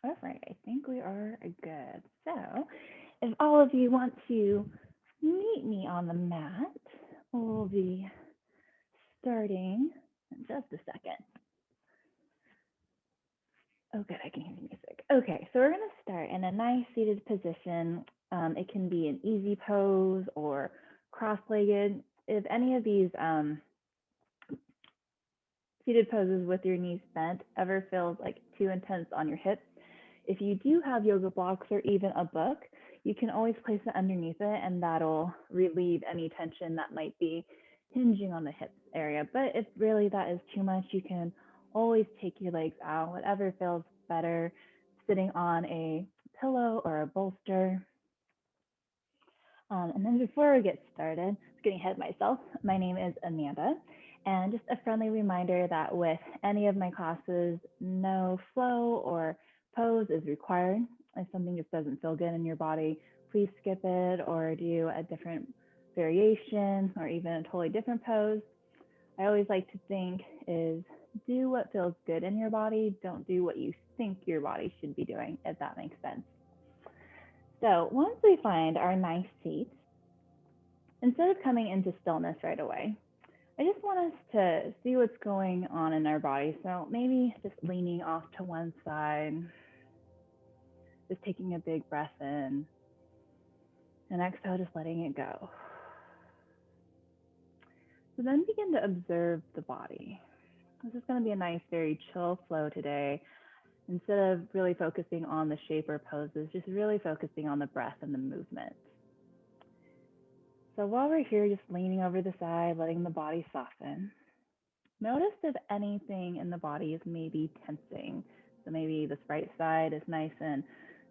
All right, I think we are good. So, if all of you want to meet me on the mat, we'll be starting in just a second. Oh, good, I can hear the music. Okay, so we're going to start in a nice seated position. It can be an easy pose or cross-legged. If any of these seated poses with your knees bent ever feels like too intense on your hips, if you do have yoga blocks or even a book, you can always place it underneath it and that'll relieve any tension that might be hinging on the hips area. But if really that is too much, you can always take your legs out, whatever feels better, sitting on a pillow or a bolster. And then before we get started, I'm getting ahead of myself. My name is Amanda. And just a friendly reminder that with any of my classes, no flow or pose is required. If something just doesn't feel good in your body, please skip it or do a different variation or even a totally different pose. I always like to think is do what feels good in your body. Don't do what you think your body should be doing, if that makes sense. So once we find our nice seat, instead of coming into stillness right away, I just want us to see what's going on in our body. So maybe just leaning off to one side, just taking a big breath in, and exhale, just letting it go. So then begin to observe the body. This is going to be a nice, very chill flow today. Instead of really focusing on the shape or poses, just really focusing on the breath and the movement. So while we're here, just leaning over the side, letting the body soften. Notice if anything in the body is maybe tensing. So maybe this right side is nice and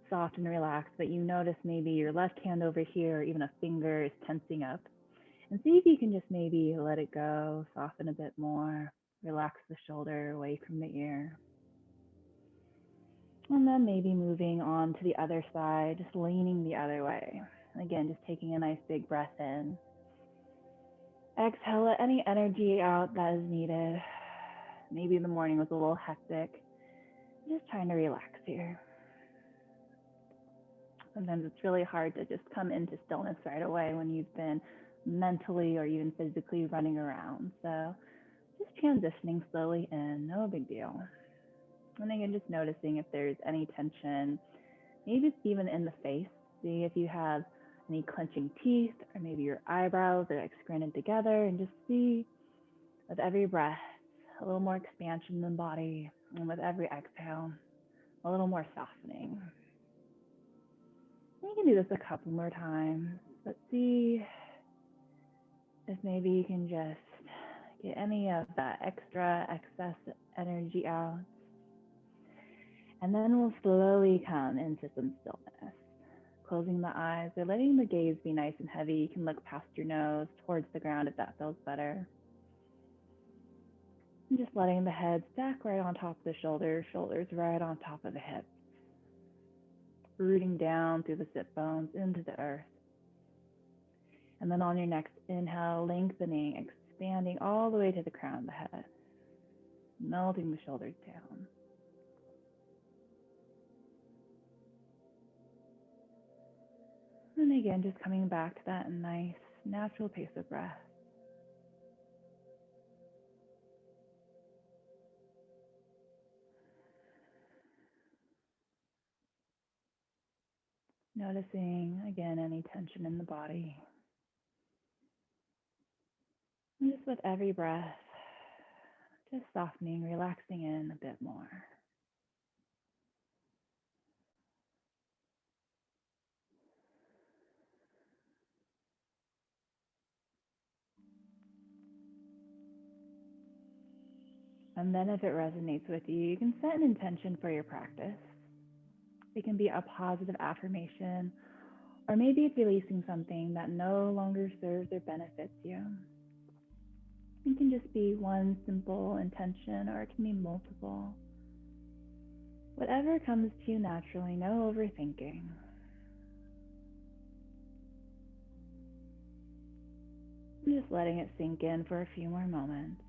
soft and relaxed, but you notice maybe your left hand over here, or even a finger is tensing up. And see if you can just maybe let it go, soften a bit more, relax the shoulder away from the ear. And then maybe moving on to the other side, just leaning the other way. Again, just taking a nice big breath in. Exhale, let any energy out that is needed. Maybe the morning was a little hectic. Just trying to relax here. Sometimes it's really hard to just come into stillness right away when you've been mentally or even physically running around. So just transitioning slowly in, no big deal. And again, just noticing if there's any tension, maybe it's even in the face. See if you have any clenching teeth, or maybe your eyebrows are like scrunted together, and just see with every breath, a little more expansion in the body, and with every exhale, a little more softening. And you can do this a couple more times, but see if maybe you can just get any of that extra excess energy out. And then we'll slowly come into some stillness. Closing the eyes or letting the gaze be nice and heavy. You can look past your nose towards the ground if that feels better. And just letting the head stack right on top of the shoulders, shoulders right on top of the hips. Rooting down through the sit bones into the earth. And then on your next inhale, lengthening, expanding all the way to the crown of the head. Melting the shoulders down. And again, just coming back to that nice, natural pace of breath. Noticing, again, any tension in the body. And just with every breath, just softening, relaxing in a bit more. And then if it resonates with you, you can set an intention for your practice. It can be a positive affirmation, or maybe it's releasing something that no longer serves or benefits you. It can just be one simple intention, or it can be multiple. Whatever comes to you naturally, no overthinking. I'm just letting it sink in for a few more moments.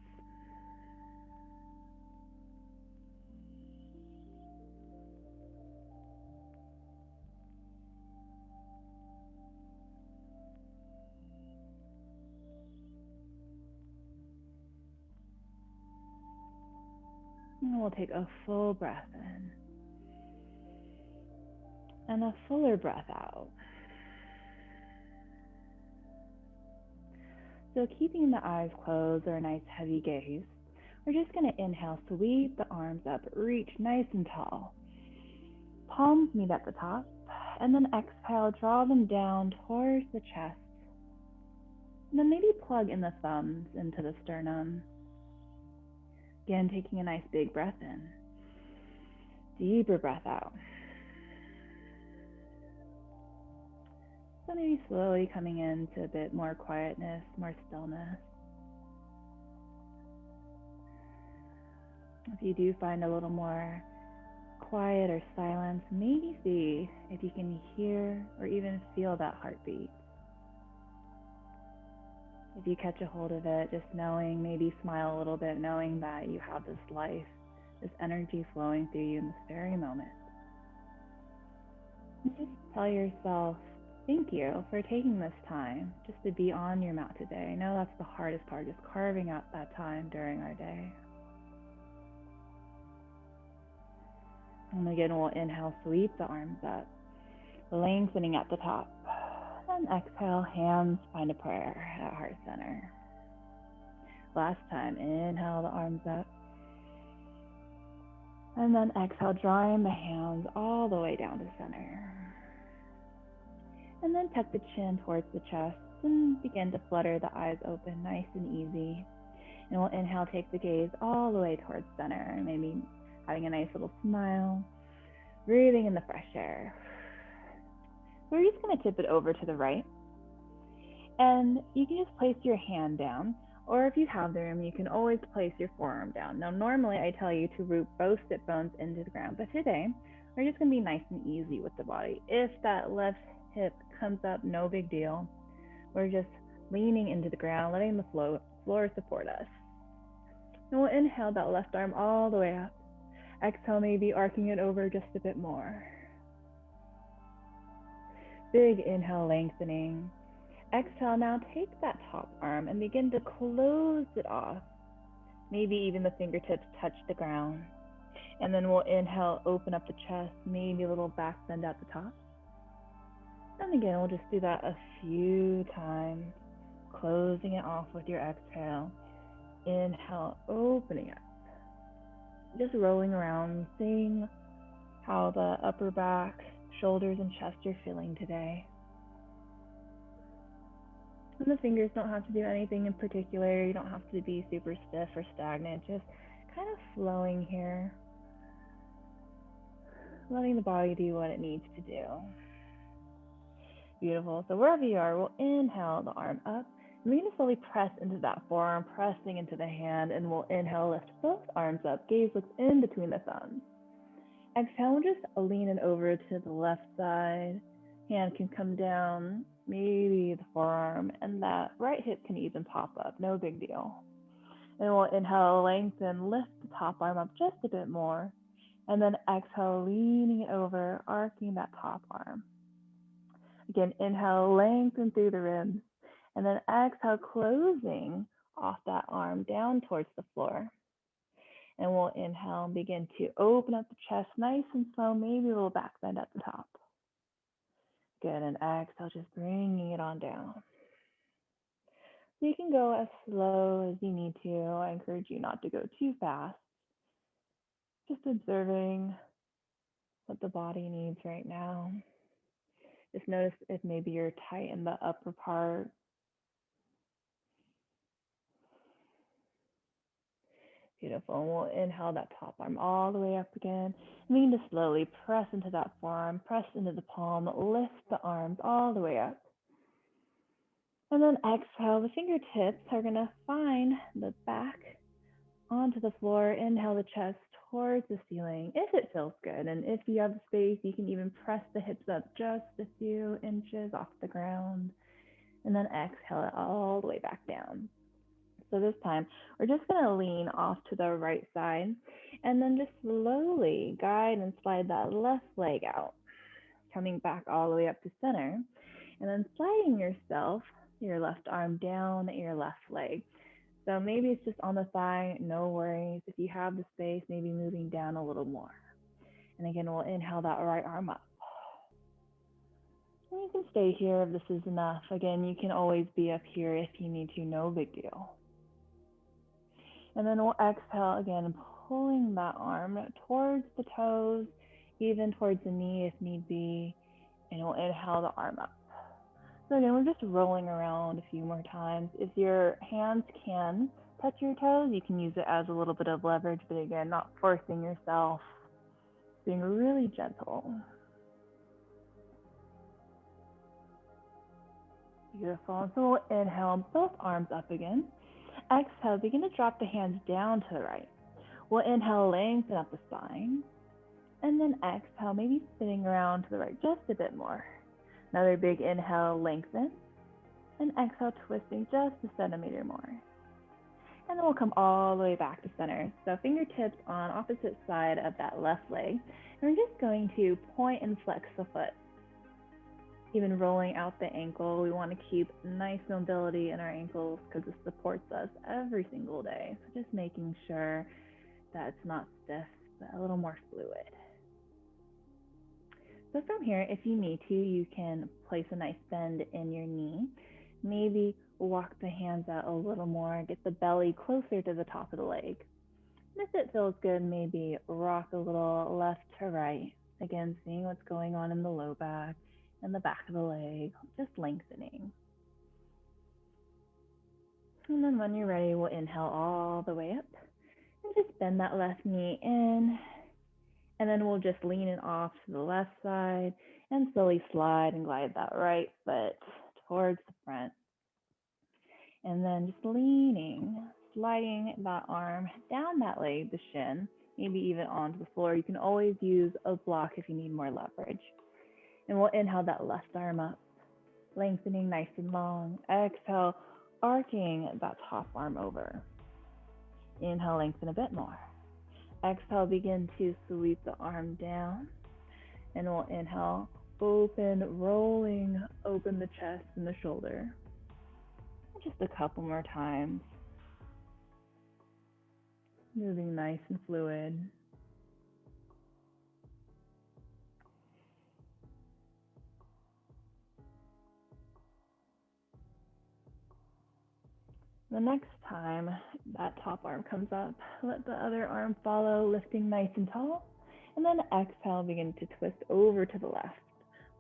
And we'll take a full breath in and a fuller breath out. So keeping the eyes closed or a nice heavy gaze, we're just going to inhale, sweep the arms up, reach nice and tall. Palms meet at the top, and then exhale, draw them down towards the chest. And then maybe plug in the thumbs into the sternum. Again, taking a nice big breath in. Deeper breath out. So maybe slowly coming into a bit more quietness, more stillness. If you do find a little more quiet or silence, maybe see if you can hear or even feel that heartbeat. If you catch a hold of it, just knowing, maybe smile a little bit, knowing that you have this life, this energy flowing through you in this very moment. And just tell yourself, thank you for taking this time just to be on your mat today. I know that's the hardest part, just carving out that time during our day. And again, we'll inhale, sweep the arms up, lengthening at the top. And exhale, hands find a prayer at heart center. Last time, inhale the arms up. And then exhale, drawing the hands all the way down to center. And then tuck the chin towards the chest and begin to flutter the eyes open, nice and easy. And we'll inhale, take the gaze all the way towards center, maybe having a nice little smile, breathing in the fresh air. We're just going to tip it over to the right. And you can just place your hand down, or if you have the room, you can always place your forearm down. Now, normally I tell you to root both sit bones into the ground, but today we're just going to be nice and easy with the body. If that left hip comes up, no big deal. We're just leaning into the ground, letting the floor support us. And we'll inhale that left arm all the way up. Exhale, maybe arcing it over just a bit more. Big inhale, lengthening. Exhale, now take that top arm and begin to close it off. Maybe even the fingertips touch the ground. And then we'll inhale, open up the chest, maybe a little back bend at the top. And again, we'll just do that a few times, closing it off with your exhale. Inhale, opening up. Just rolling around, seeing how the upper back, shoulders, and chest are feeling today. And the fingers don't have to do anything in particular. You don't have to be super stiff or stagnant. Just kind of flowing here. Letting the body do what it needs to do. Beautiful. So wherever you are, we'll inhale the arm up. And we're going to slowly press into that forearm, pressing into the hand. And we'll inhale, lift both arms up. Gaze looks in between the thumbs. Exhale, just lean it over to the left side. Hand can come down, maybe the forearm, and that right hip can even pop up, no big deal. And we'll inhale, lengthen, lift the top arm up just a bit more. And then exhale, leaning it over, arcing that top arm. Again, inhale, lengthen through the ribs. And then exhale, closing off that arm down towards the floor. And we'll inhale and begin to open up the chest nice and slow, maybe a little back bend at the top. Good, and exhale, just bringing it on down. So you can go as slow as you need to. I encourage you not to go too fast. Just observing what the body needs right now. Just notice if maybe you're tight in the upper part. Beautiful. And we'll inhale that top arm all the way up again. And begin to slowly press into that forearm, press into the palm, lift the arms all the way up. And then exhale, the fingertips are going to find the back onto the floor. Inhale the chest towards the ceiling if it feels good. And if you have the space, you can even press the hips up just a few inches off the ground. And then exhale it all the way back down. So this time, we're just going to lean off to the right side and then just slowly guide and slide that left leg out, coming back all the way up to center, and then sliding yourself, your left arm down your left leg. So maybe it's just on the thigh, no worries. If you have the space, maybe moving down a little more. And again, we'll inhale that right arm up. And you can stay here if this is enough. Again, you can always be up here if you need to, no big deal. And then we'll exhale again, pulling that arm towards the toes, even towards the knee if need be. And we'll inhale the arm up. So again, we're just rolling around a few more times. If your hands can touch your toes, you can use it as a little bit of leverage, but again, not forcing yourself, being really gentle. Beautiful. So we'll inhale both arms up again. Exhale, begin to drop the hands down to the right. We'll inhale, lengthen up the spine. And then exhale, maybe spinning around to the right just a bit more. Another big inhale, lengthen. And exhale, twisting just a centimeter more. And then we'll come all the way back to center. So fingertips on opposite side of that left leg. And we're just going to point and flex the foot. Even rolling out the ankle, we want to keep nice mobility in our ankles because it supports us every single day. So just making sure that it's not stiff, but a little more fluid. So from here, if you need to, you can place a nice bend in your knee. Maybe walk the hands out a little more, get the belly closer to the top of the leg. And if it feels good, maybe rock a little left to right. Again, seeing what's going on in the low back and the back of the leg, just lengthening. And then when you're ready, we'll inhale all the way up and just bend that left knee in. And then we'll just lean it off to the left side and slowly slide and glide that right foot towards the front. And then just leaning, sliding that arm down that leg, the shin, maybe even onto the floor. You can always use a block if you need more leverage. And we'll inhale that left arm up, lengthening nice and long. Exhale, arcing that top arm over. Inhale, lengthen a bit more. Exhale, begin to sweep the arm down. And we'll inhale, open, rolling, open the chest and the shoulder. Just a couple more times. Moving nice and fluid. The next time that top arm comes up, let the other arm follow, lifting nice and tall. And then exhale, begin to twist over to the left.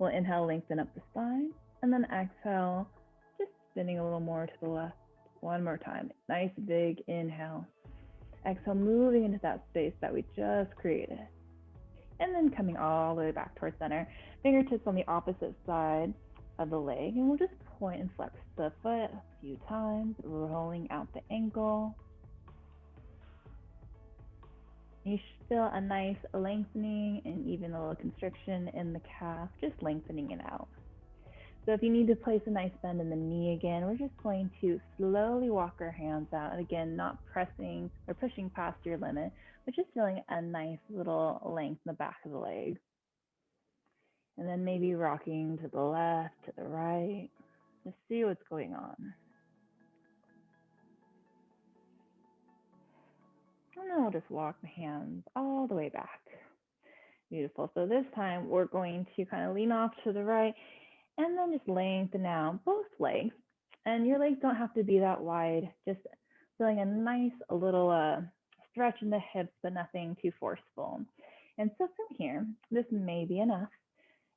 We'll inhale, lengthen up the spine. And then exhale, just spinning a little more to the left. One more time. Nice big inhale. Exhale, moving into that space that we just created. And then coming all the way back towards center. Fingertips on the opposite side of the leg. And we'll just point and flex the foot a few times, rolling out the ankle. You should feel a nice lengthening and even a little constriction in the calf, just lengthening it out. So if you need to place a nice bend in the knee again, we're just going to slowly walk our hands out. And again, not pressing or pushing past your limit, but just feeling a nice little length in the back of the leg. And then maybe rocking to the left, to the right. Just see what's going on. And then we'll just walk the hands all the way back. Beautiful. So this time we're going to kind of lean off to the right and then just lengthen out both legs. And your legs don't have to be that wide, just feeling a nice little stretch in the hips, but nothing too forceful. And so from here, this may be enough.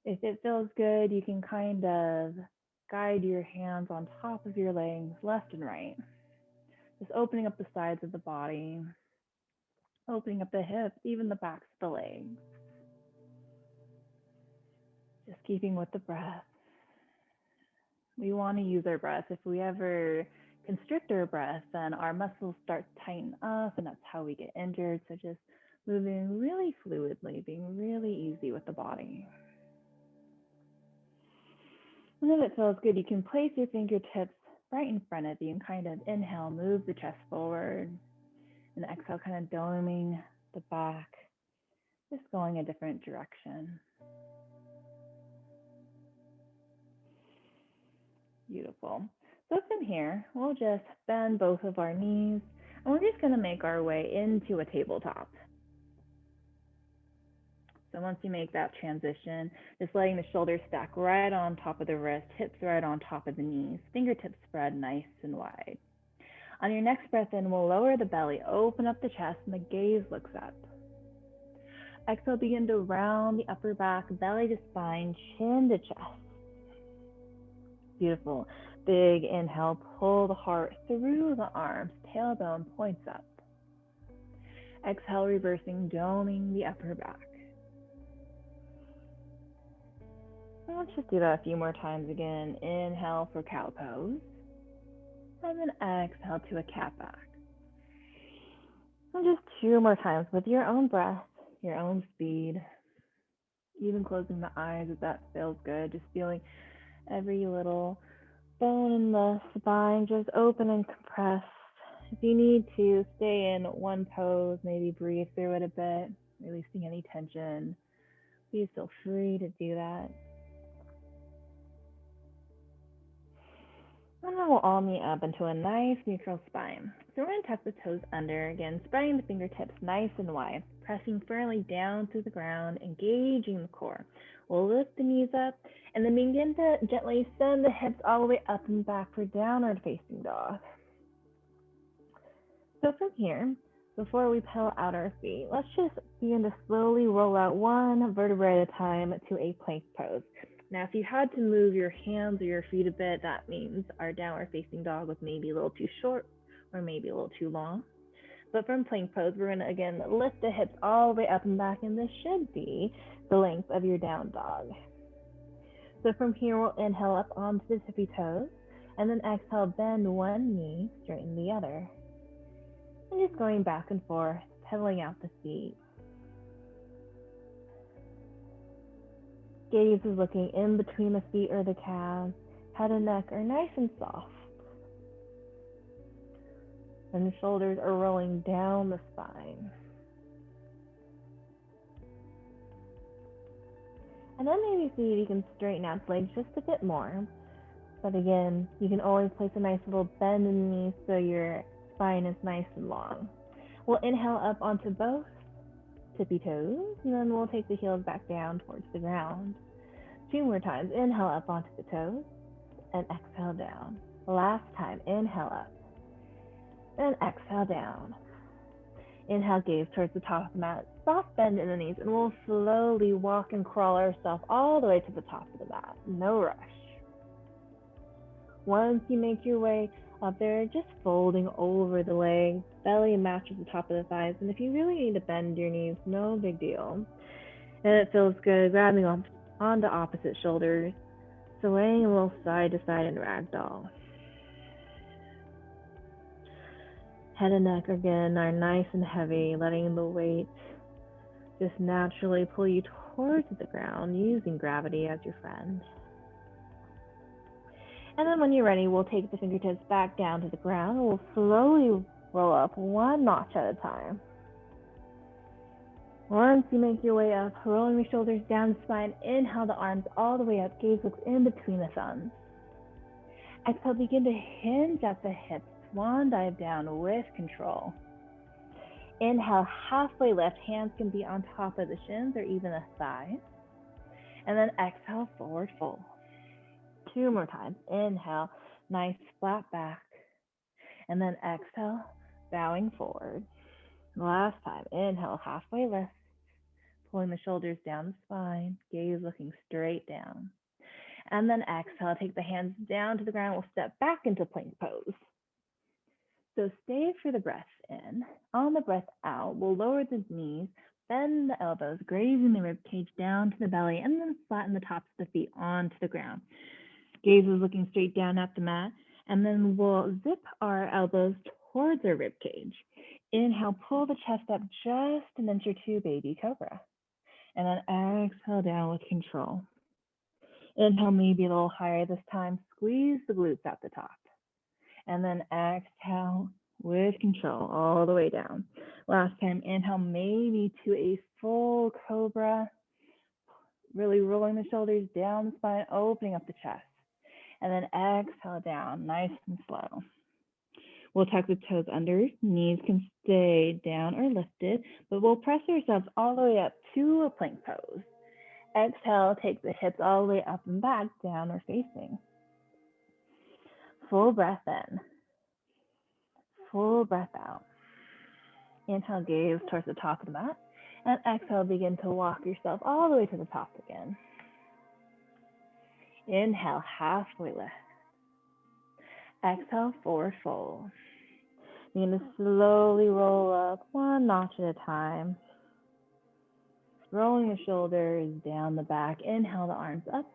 If it feels good, you can kind of guide your hands on top of your legs, left and right. Just opening up the sides of the body, opening up the hips, even the backs of the legs. Just keeping with the breath. We want to use our breath. If we ever constrict our breath, then our muscles start to tighten up, and that's how we get injured. So just moving really fluidly, being really easy with the body. And if it feels good, you can place your fingertips right in front of you and kind of inhale, move the chest forward, and exhale, kind of doming the back, just going a different direction. Beautiful. So from here, we'll just bend both of our knees, and we're just going to make our way into a tabletop. So once you make that transition, just letting the shoulders stack right on top of the wrist, hips right on top of the knees, fingertips spread nice and wide. On your next breath in, we'll lower the belly, open up the chest, and the gaze looks up. Exhale, begin to round the upper back, belly to spine, chin to chest. Beautiful. Big inhale, pull the heart through the arms, tailbone points up. Exhale, reversing, doming the upper back. And let's just do that a few more times again. Inhale for cow pose. And then exhale to a cat back. And just 2 more times with your own breath, your own speed. Even closing the eyes if that feels good. Just feeling every little bone in the spine just open and compressed. If you need to stay in one pose, maybe breathe through it a bit, releasing any tension. Please feel free to do that. And then we'll all meet up into a nice neutral spine. So we're going to tuck the toes under, again, spreading the fingertips nice and wide, pressing firmly down through the ground, engaging the core. We'll lift the knees up, and then begin to gently send the hips all the way up and back for downward facing dog. So from here, before we pedal out our feet, let's just begin to slowly roll out one vertebrae at a time to a plank pose. Now, if you had to move your hands or your feet a bit, that means our downward facing dog was maybe a little too short or maybe a little too long. But from plank pose, we're going to, again, lift the hips all the way up and back, and this should be the length of your down dog. So from here, we'll inhale up onto the tippy toes, and then exhale, bend one knee, straighten the other. And just going back and forth, pedaling out the feet. Gaze is looking in between the feet or the calves. Head and neck are nice and soft. And the shoulders are rolling down the spine. And then maybe see if you can straighten out the legs just a bit more. But again, you can always place a nice little bend in the knees so your spine is nice and long. We'll inhale up onto both tippy toes, and then we'll take the heels back down towards the ground. 2 more times. Inhale up onto the toes, and exhale down. Last time, inhale up, and exhale down. Inhale, gaze towards the top of the mat. Soft bend in the knees, and we'll slowly walk and crawl ourselves all the way to the top of the mat. No rush. Once you make your way up there, just folding over the legs, belly matches the top of the thighs, and if you really need to bend your knees, no big deal. And it feels good, grabbing onto opposite shoulders, swaying a little side to side in ragdoll. Head and neck again are nice and heavy, letting the weight just naturally pull you towards the ground, using gravity as your friend. And then when you're ready, we'll take the fingertips back down to the ground. We'll slowly roll up one notch at a time. Once you make your way up, rolling the shoulders down the spine, inhale the arms all the way up, gaze looks in between the thumbs. Exhale, begin to hinge at the hips, swan dive down with control. Inhale, halfway lift, hands can be on top of the shins or even the thighs. And then exhale, forward fold. 2 more times. Inhale, nice flat back. And then exhale, bowing forward. Last time. Inhale, halfway lift, pulling the shoulders down the spine, gaze looking straight down. And then exhale, take the hands down to the ground. We'll step back into plank pose. So stay for the breath in. On the breath out, we'll lower the knees, bend the elbows, grazing the rib cage down to the belly, and then flatten the tops of the feet onto the ground. Gaze is looking straight down at the mat, and then we'll zip our elbows towards our rib cage. Inhale, pull the chest up just an inch or two, baby cobra. And then exhale down with control. Inhale, maybe a little higher this time. Squeeze the glutes at the top. And then exhale with control all the way down. Last time, inhale, maybe to a full cobra. Really rolling the shoulders down the spine, opening up the chest. And then exhale down, nice and slow. We'll tuck the toes under, knees can stay down or lifted, but we'll press ourselves all the way up to a plank pose. Exhale, take the hips all the way up and back, downward facing. Full breath in, full breath out. Inhale, gaze towards the top of the mat, and exhale, begin to walk yourself all the way to the top again. Inhale, halfway lift. Exhale, forward fold. Begin to slowly roll up one notch at a time. Rolling the shoulders down the back. Inhale the arms up.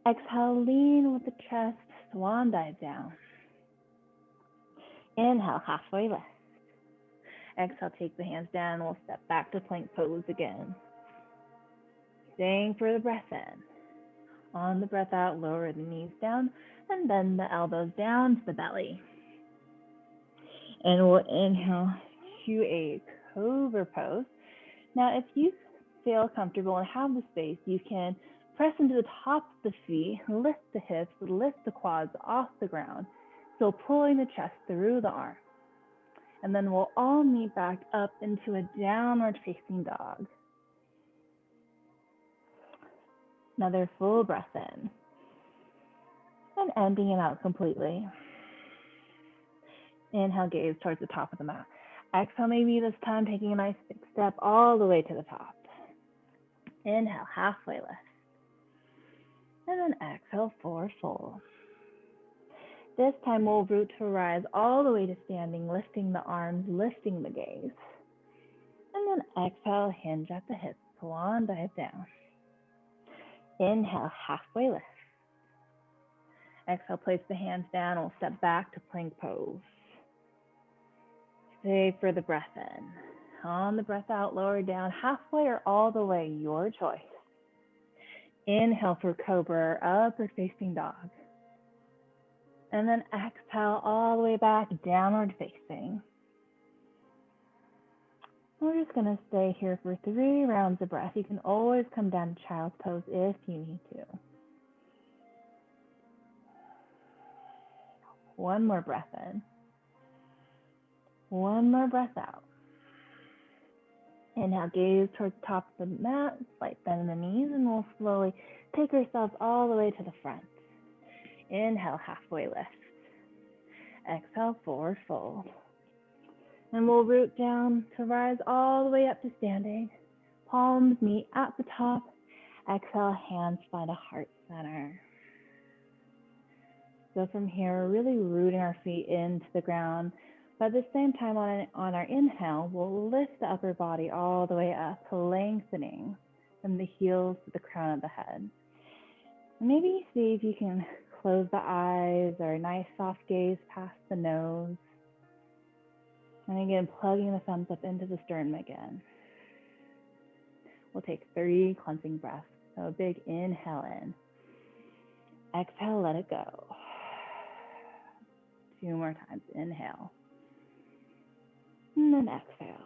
Exhale, lean with the chest, swan dive down. Inhale, halfway lift. Exhale, take the hands down, and we'll step back to plank pose again. Staying for the breath in. On the breath out, lower the knees down and bend the elbows down to the belly. And we'll inhale to a cobra pose. Now, if you feel comfortable and have the space, you can press into the top of the feet, lift the hips, lift the quads off the ground. So pulling the chest through the arm. And then we'll all meet back up into a downward facing dog. Another full breath in. And emptying it out completely. Inhale, gaze towards the top of the mat. Exhale, maybe this time taking a nice big step all the way to the top. Inhale, halfway lift. And then exhale, forward fold. This time we'll root to rise all the way to standing, lifting the arms, lifting the gaze. And then exhale, hinge at the hips, swan dive down. Inhale, halfway lift. Exhale, place the hands down, we'll step back to plank pose. Stay for the breath in. On the breath out, lower down, halfway or all the way, your choice. Inhale for cobra, upward facing dog. And then exhale all the way back, downward facing. We're just gonna stay here for 3 rounds of breath. You can always come down to child's pose if you need to. One more breath in. One more breath out. Inhale, gaze towards the top of the mat, slight bend in the knees, and we'll slowly take ourselves all the way to the front. Inhale, halfway lift. Exhale, forward fold. And we'll root down to rise all the way up to standing. Palms meet at the top. Exhale, hands find a heart center. So from here, we're really rooting our feet into the ground. But at the same time, on our inhale, we'll lift the upper body all the way up, lengthening from the heels to the crown of the head. And maybe see if you can close the eyes or a nice soft gaze past the nose. And again, plugging the thumbs up into the sternum again. We'll take 3 cleansing breaths. So a big inhale in. Exhale, let it go. 2 more times, inhale. And then exhale.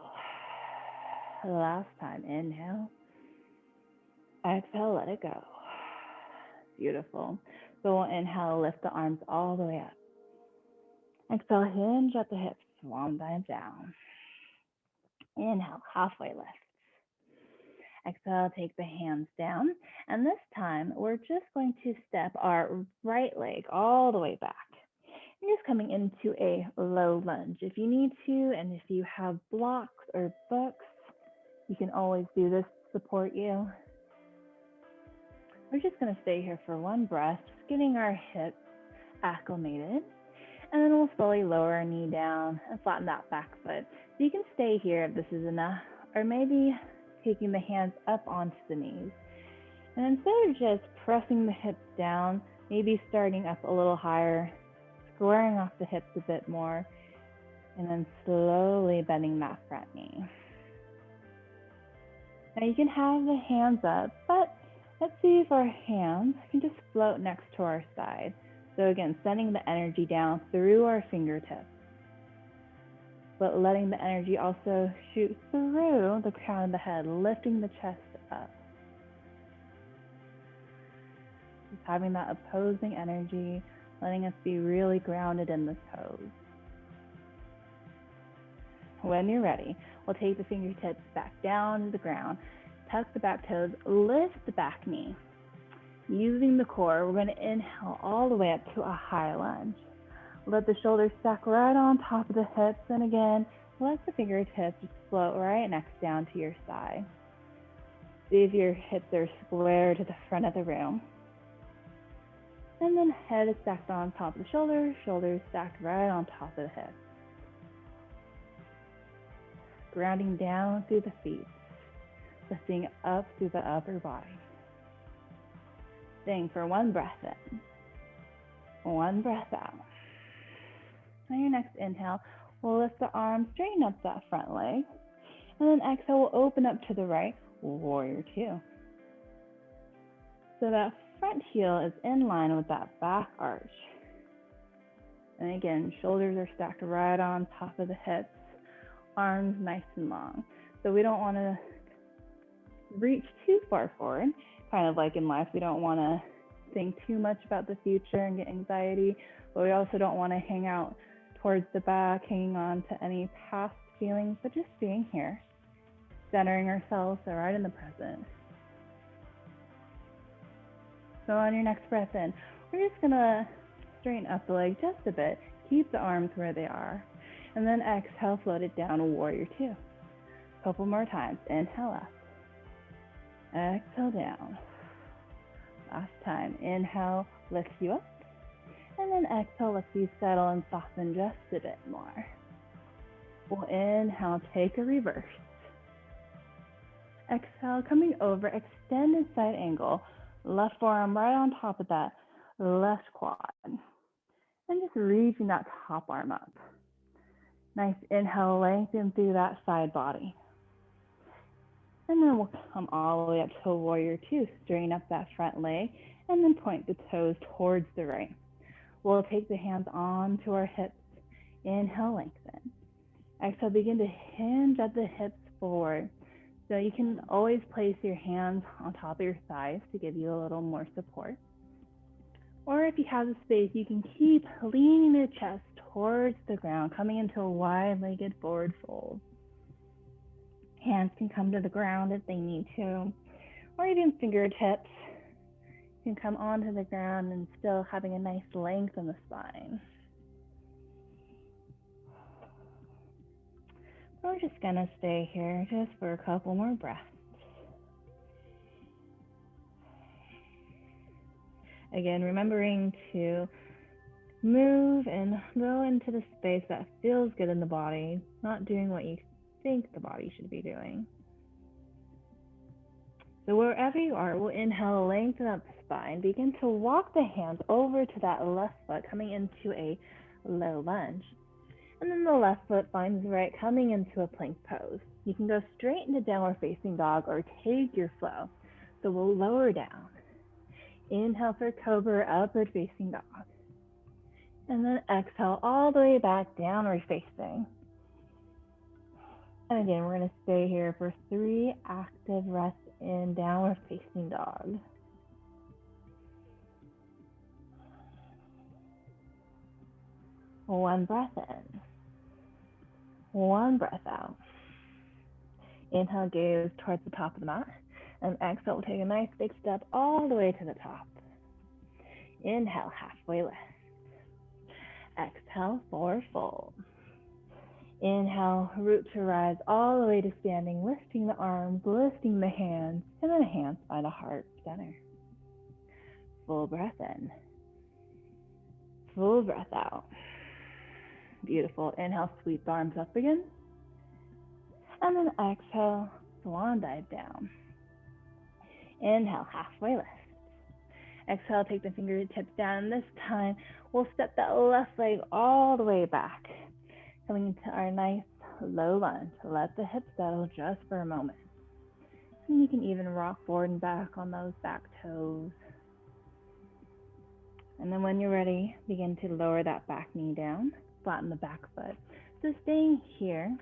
Last time, inhale. Exhale, let it go. Beautiful. So we'll inhale, lift the arms all the way up. Exhale, hinge at the hips, swan dive down. Inhale, halfway lift. Exhale, take the hands down. And this time, we're just going to step our right leg all the way back. And just coming into a low lunge. If you need to, and if you have blocks or books, you can always do this to support you. We're just going to stay here for 1 breath, just getting our hips acclimated. And then we'll slowly lower our knee down and flatten that back foot. So you can stay here if this is enough, or maybe taking the hands up onto the knees. And instead of just pressing the hips down, maybe starting up a little higher, squaring off the hips a bit more, and then slowly bending that front knee. Now you can have the hands up, but let's see if our hands can just float next to our side. So again, sending the energy down through our fingertips, but letting the energy also shoot through the crown of the head, lifting the chest up. Just having that opposing energy, letting us be really grounded in this pose. When you're ready, we'll take the fingertips back down to the ground, tuck the back toes, lift the back knee. Using the core, we're going to inhale all the way up to a high lunge. Let the shoulders stack right on top of the hips, and again, let the fingertips just float right next down to your side. See if your hips are square to the front of the room. And then head is stacked on top of the shoulders, shoulders stacked right on top of the hips. Grounding down through the feet, lifting up through the upper body. Staying for one breath in, one breath out. On your next inhale, we'll lift the arms, straighten up that front leg. And then exhale, we'll open up to the right, warrior two. So that front heel is in line with that back arch. And again, shoulders are stacked right on top of the hips, arms nice and long. So we don't want to reach too far forward. Kind of like in life, we don't want to think too much about the future and get anxiety, but we also don't want to hang out towards the back, hanging on to any past feelings, but just being here, centering ourselves, so right in the present. So on your next breath in, we're just gonna straighten up the leg just a bit, keep the arms where they are, and then exhale, float it down to warrior two. A couple more times, inhale up, exhale down. Last time, inhale, lift you up, and then exhale, let you settle and soften just a bit more. We'll inhale, take a reverse. Exhale, coming over, extended side angle, left forearm right on top of that left quad. And just reaching that top arm up. Nice inhale, lengthen through that side body. And then we'll come all the way up to a warrior two, straighten up that front leg, and then point the toes towards the right. We'll take the hands onto our hips, inhale, lengthen. Exhale, begin to hinge at the hips forward. So you can always place your hands on top of your thighs to give you a little more support. Or if you have the space, you can keep leaning the chest towards the ground, coming into a wide-legged forward fold. Hands can come to the ground if they need to, or even fingertips can come onto the ground and still having a nice length in the spine. We're just gonna stay here just for a couple more breaths. Again, remembering to move and go into the space that feels good in the body, not doing what you think the body should be doing. So wherever you are, we'll inhale, lengthen up the spine. Begin to walk the hands over to that left foot, coming into a low lunge. And then the left foot finds the right, coming into a plank pose. You can go straight into downward facing dog or take your flow. So we'll lower down. Inhale for cobra, upward facing dog. And then exhale all the way back, downward facing. And again, we're going to stay here for 3 active rests in downward facing dog. One breath in. One breath out. Inhale, gaze towards the top of the mat. And exhale, we'll take a nice big step all the way to the top. Inhale, halfway lift. Exhale, forward fold. Inhale, root to rise all the way to standing, lifting the arms, lifting the hands, and then hands find a heart center. Full breath in. Full breath out. Beautiful. Inhale, sweep the arms up again. And then exhale, swan dive down. Inhale, halfway lift. Exhale, take the fingertips down. This time, we'll step that left leg all the way back. Coming into our nice low lunge. Let the hips settle just for a moment. And you can even rock forward and back on those back toes. And then when you're ready, begin to lower that back knee down, flatten the back foot. So staying here,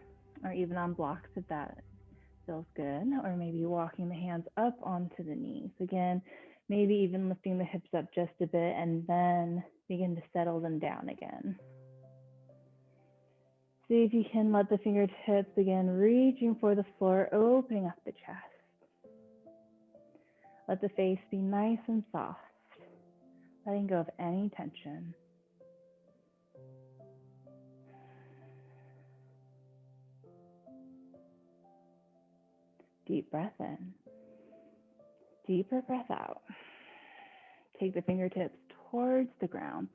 or even on blocks if that feels good, or maybe walking the hands up onto the knees. Again, Maybe even lifting the hips up just a bit and then begin to settle them down again. See if you can let the fingertips begin reaching for the floor, opening up the chest. Let the face be nice and soft, letting go of any tension. Deep breath in. Deeper breath out. Take the fingertips towards the ground.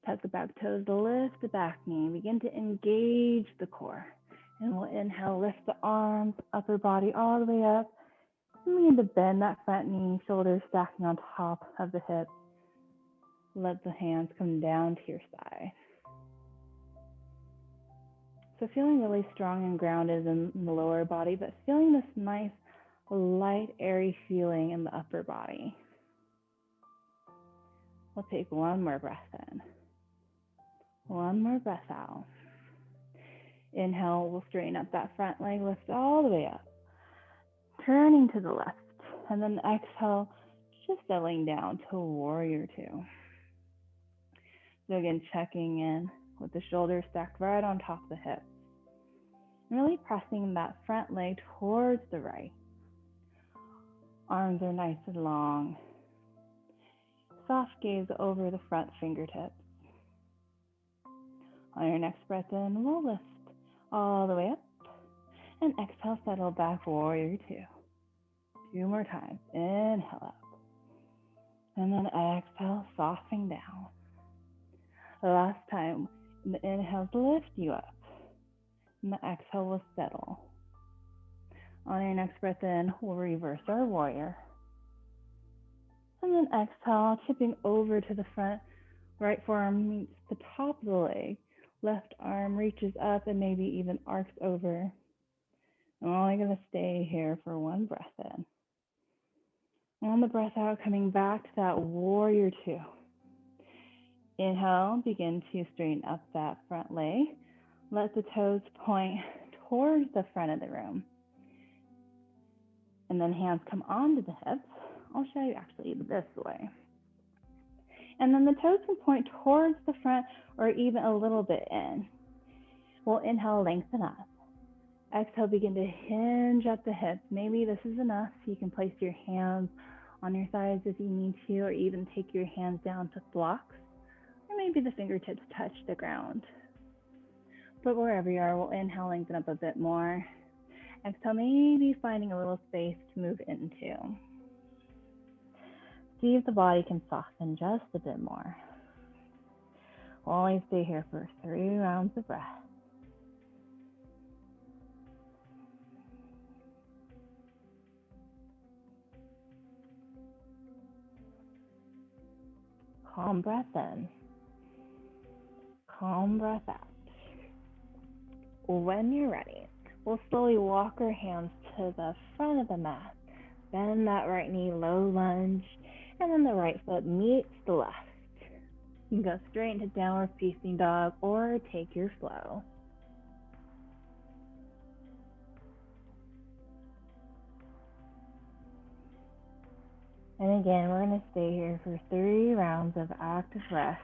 Tuck the back toes, lift the back knee. Begin to engage the core. And we'll inhale, lift the arms, upper body all the way up. And begin to bend that front knee, shoulders stacking on top of the hips. Let the hands come down to your side. So feeling really strong and grounded in the lower body, but feeling this nice, light, airy feeling in the upper body. We'll take one more breath in. One more breath out. Inhale, we'll straighten up that front leg, lift all the way up. Turning to the left. And then exhale, just settling down to warrior two. So again, checking in with the shoulders stacked right on top of the hips. Really pressing that front leg towards the right. Arms are nice and long. Soft gaze over the front fingertips. On your next breath in, we'll lift all the way up. And exhale, settle back, warrior two. 2 more times. Inhale up. And then exhale, softening down. The last time, the inhale lift you up. And the exhale will settle. On your next breath in, we'll reverse our warrior. And then exhale, tipping over to the front. Right forearm meets the top of the leg. Left arm reaches up and maybe even arcs over. I'm only going to stay here for one breath in. On the breath out, coming back to that warrior two. Inhale, begin to straighten up that front leg. Let the toes point towards the front of the room. And then hands come onto the hips. I'll show you actually this way. And then the toes can point towards the front or even a little bit in. We'll inhale, lengthen up. Exhale, begin to hinge at the hips. Maybe this is enough. You can place your hands on your thighs if you need to, or even take your hands down to blocks. Or maybe the fingertips touch the ground. But wherever you are, we'll inhale, lengthen up a bit more. Exhale, maybe finding a little space to move into. See if the body can soften just a bit more. We'll always stay here for 3 rounds of breath. Calm breath in. Calm breath out. When you're ready, we'll slowly walk our hands to the front of the mat. Bend that right knee, low lunge, and then the right foot meets the left. You can go straight into downward facing dog or take your flow. And again, we're going to stay here for 3 rounds of active rest.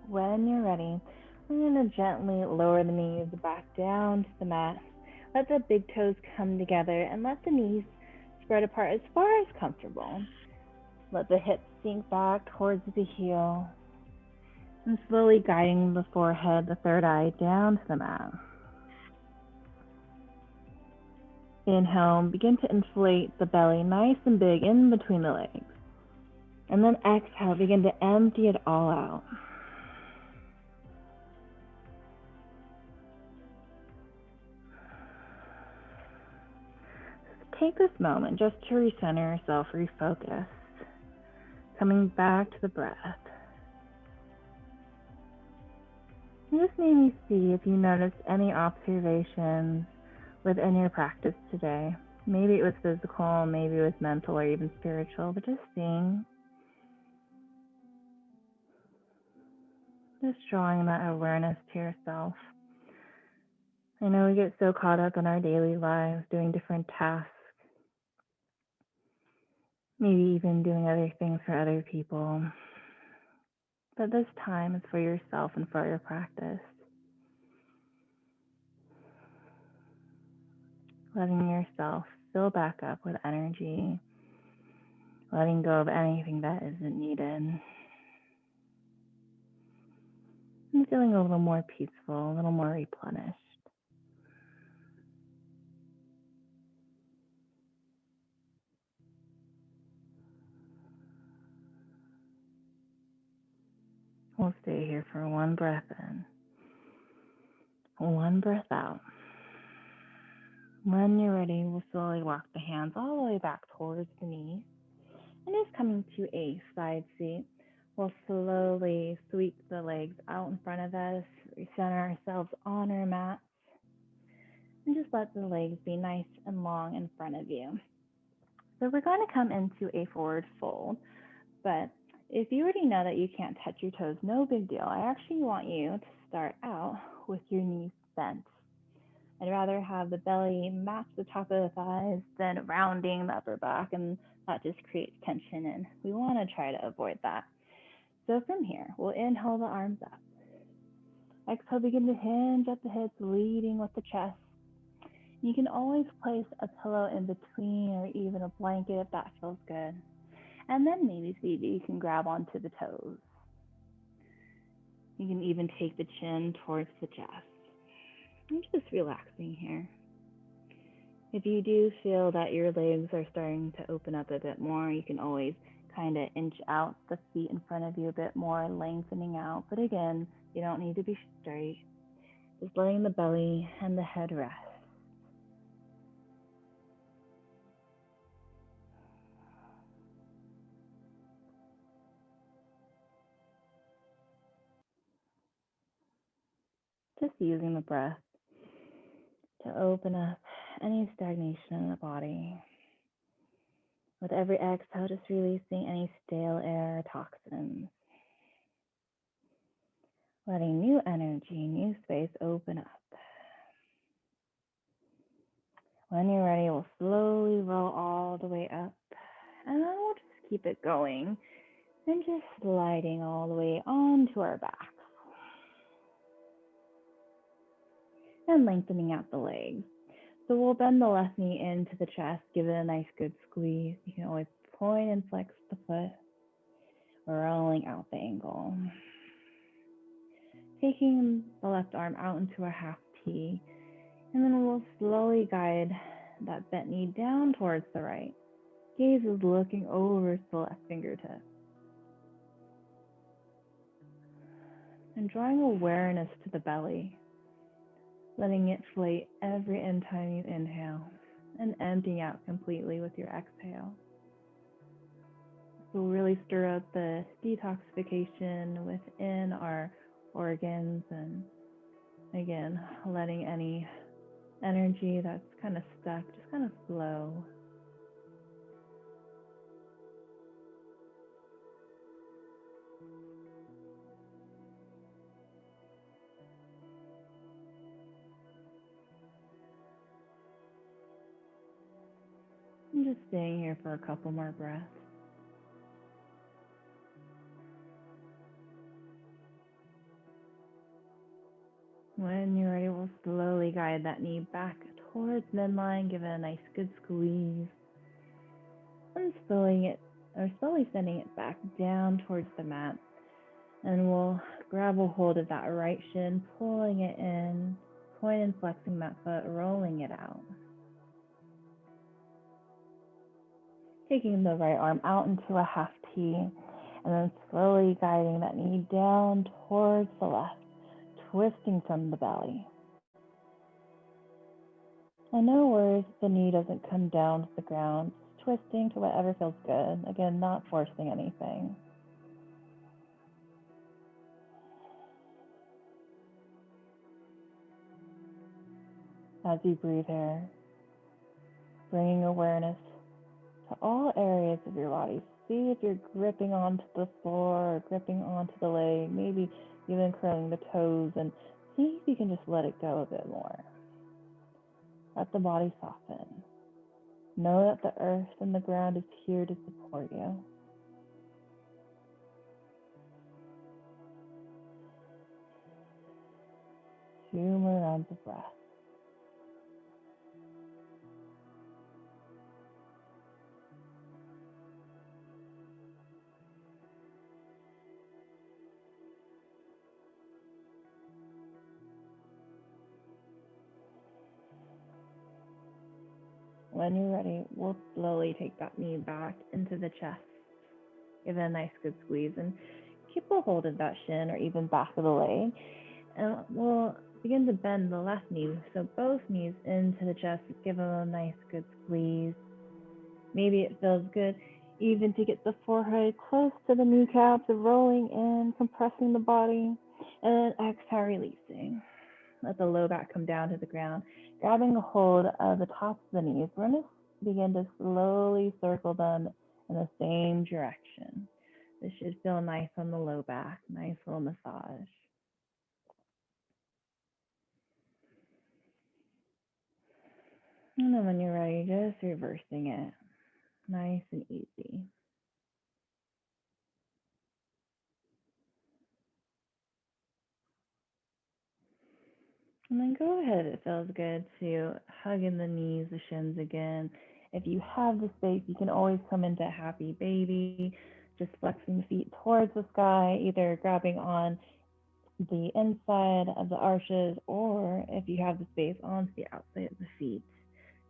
When you're ready, we're going to gently lower the knees back down to the mat. Let the big toes come together and let the knees spread apart as far as comfortable. Let the hips sink back towards the heel. And slowly guiding the forehead, the third eye, down to the mat. Inhale, begin to inflate the belly nice and big in between the legs. And then exhale, begin to empty it all out. Take this moment just to recenter yourself, refocus. Coming back to the breath. Just maybe see if you noticed any observations within your practice today. Maybe it was physical, maybe it was mental or even spiritual, but just seeing. Just drawing that awareness to yourself. I know we get so caught up in our daily lives doing different tasks, maybe even doing other things for other people. But this time is for yourself and for your practice. Letting yourself fill back up with energy, letting go of anything that isn't needed, and feeling a little more peaceful, a little more replenished. We'll stay here for one breath in, one breath out. When you're ready, we'll slowly walk the hands all the way back towards the knees. And just coming to a side seat, we'll slowly sweep the legs out in front of us, recenter ourselves on our mat, and just let the legs be nice and long in front of you. So we're going to come into a forward fold, but if you already know that you can't touch your toes, no big deal. I actually want you to start out with your knees bent. I'd rather have the belly match the top of the thighs than rounding the upper back, and that just creates tension, and we want to try to avoid that. So from here, we'll inhale the arms up. Exhale, begin to hinge at the hips, leading with the chest. You can always place a pillow in between or even a blanket if that feels good. And then maybe you can grab onto the toes. You can even take the chin towards the chest. I'm just relaxing here. If you do feel that your legs are starting to open up a bit more, you can always kind of inch out the feet in front of you a bit more, lengthening out. But again, you don't need to be straight. Just letting the belly and the head rest. Just using the breath to open up any stagnation in the body. With every exhale, just releasing any stale air or toxins. Letting new energy, new space open up. When you're ready, we'll slowly roll all the way up. And then we'll just keep it going. And just sliding all the way onto our backs. And lengthening out the legs. So we'll bend the left knee into the chest, give it a nice good squeeze. You can always point and flex the foot, rolling out the ankle. Taking the left arm out into a half T, and then we'll slowly guide that bent knee down towards the right. Gaze is looking over to the left fingertip. And drawing awareness to the belly, letting it inflate every time you inhale and emptying out completely with your exhale. So we'll really stir up the detoxification within our organs, and again, letting any energy that's kind of stuck just kind of flow. I'm just staying here for a couple more breaths. When you're ready, we'll slowly guide that knee back towards midline, give it a nice good squeeze, and slowly sending it back down towards the mat. And we'll grab a hold of that right shin, pulling it in, point and flexing that foot, rolling it out. Taking the right arm out into a half T, and then slowly guiding that knee down towards the left, twisting from the belly. And no worries, the knee doesn't come down to the ground, twisting to whatever feels good. Again, not forcing anything. As you breathe here, bringing awareness to all areas of your body. See if you're gripping onto the floor or gripping onto the leg. Maybe even curling the toes, and see if you can just let it go a bit more. Let the body soften. Know that the earth and the ground is here to support you. Two more rounds of breath. When you're ready, we'll slowly take that knee back into the chest. Give it a nice good squeeze and keep a hold of that shin or even back of the leg. And we'll begin to bend the left knee. So both knees into the chest. Give them a nice good squeeze. Maybe it feels good even to get the forehead close to the kneecaps, rolling in, compressing the body, and then exhale, releasing. Let the low back come down to the ground, grabbing a hold of the tops of the knees. We're going to begin to slowly circle them in the same direction. This should feel nice on the low back, nice little massage. And then when you're ready, just reversing it, nice and easy. And then go ahead, it feels good to hug in the knees, the shins again. If you have the space, you can always come into happy baby, just flexing the feet towards the sky, either grabbing on the inside of the arches, or if you have the space, onto the outside of the feet.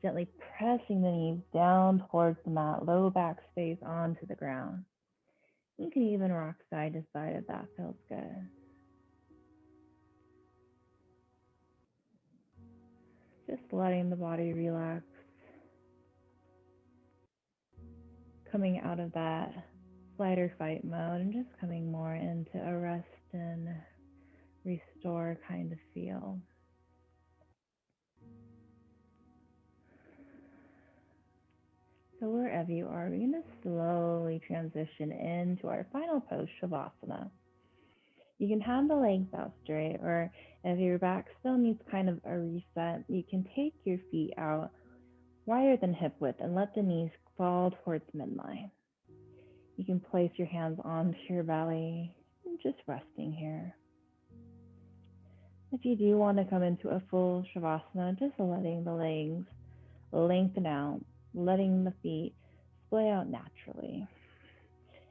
Gently pressing the knees down towards the mat, low back space onto the ground. You can even rock side to side if that feels good. Just letting the body relax, coming out of that flight or fight mode and just coming more into a rest and restore kind of feel. So wherever you are, we're going to slowly transition into our final pose, Shavasana. You can have the legs out straight, or if your back still needs kind of a reset, you can take your feet out wider than hip width and let the knees fall towards midline. You can place your hands onto your belly and just resting here. If you do want to come into a full Shavasana, just letting the legs lengthen out, letting the feet splay out naturally.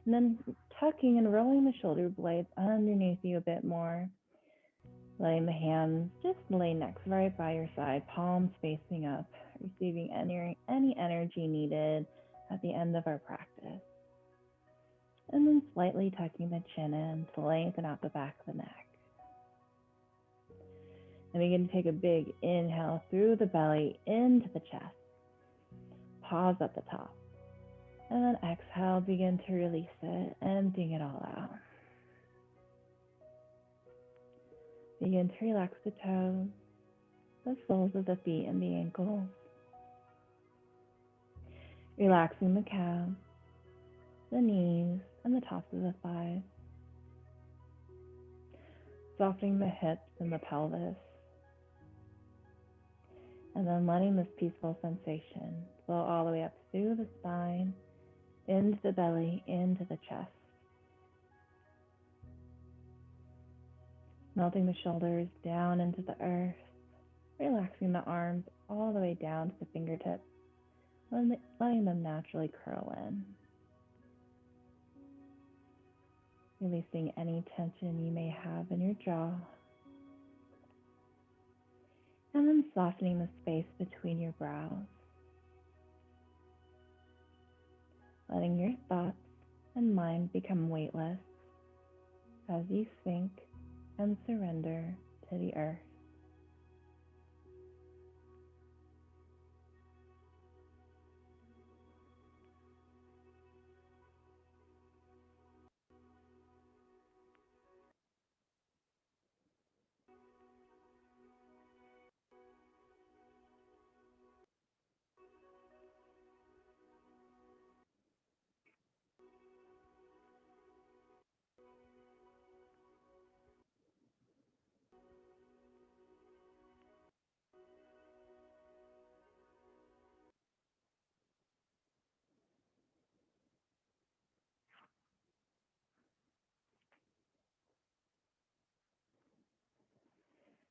And then tucking and rolling the shoulder blades underneath you a bit more. Letting the hands just lay next right by your side, palms facing up, receiving any energy needed at the end of our practice. And then slightly tucking the chin in to lengthen out the back of the neck. And begin to take a big inhale through the belly into the chest. Pause at the top. And then exhale, begin to release it, emptying it all out. Begin to relax the toes, the soles of the feet and the ankles. Relaxing the calves, the knees, and the tops of the thighs. Softening the hips and the pelvis. And then letting this peaceful sensation flow all the way up through the spine, into the belly, into the chest. Melting the shoulders down into the earth, relaxing the arms all the way down to the fingertips, letting them naturally curl in. Releasing any tension you may have in your jaw. And then softening the space between your brows. Letting your thoughts and mind become weightless as you sink and surrender to the earth.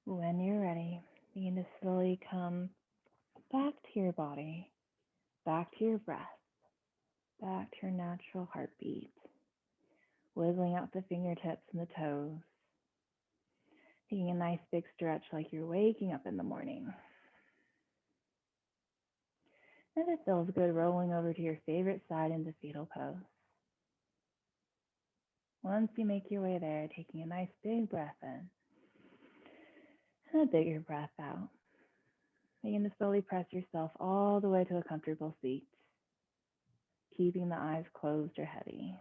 When you're ready, begin to slowly come back to your body, back to your breath, back to your natural heartbeat, wiggling out the fingertips and the toes, taking a nice big stretch like you're waking up in the morning. And if it feels good, rolling over to your favorite side into fetal pose. Once you make your way there, taking a nice big breath in and a bigger breath out. Begin to slowly press yourself all the way to a comfortable seat, keeping the eyes closed or heavy.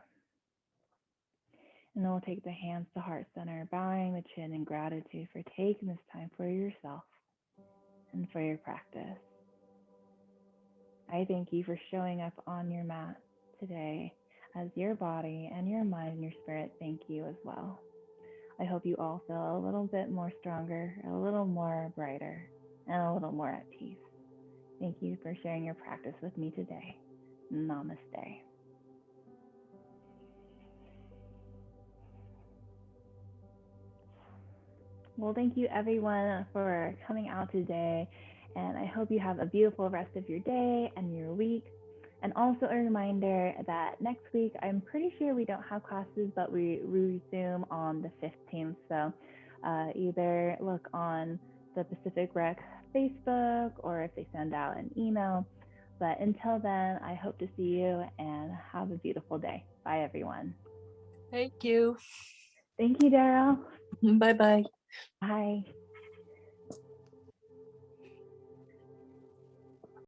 And then we'll take the hands to heart center, bowing the chin in gratitude for taking this time for yourself and for your practice. I thank you for showing up on your mat today as your body and your mind and your spirit thank you as well. I hope you all feel a little bit more stronger, a little more brighter, and a little more at peace. Thank you for sharing your practice with me today. Namaste. Well, thank you everyone for coming out today. And I hope you have a beautiful rest of your day and your week. And also a reminder that next week, I'm pretty sure we don't have classes, but we resume on the 15th. So either look on the Pacific Rec Facebook or if they send out an email. But until then, I hope to see you and have a beautiful day. Bye, everyone. Thank you. Thank you, Daryl. Bye bye. Bye.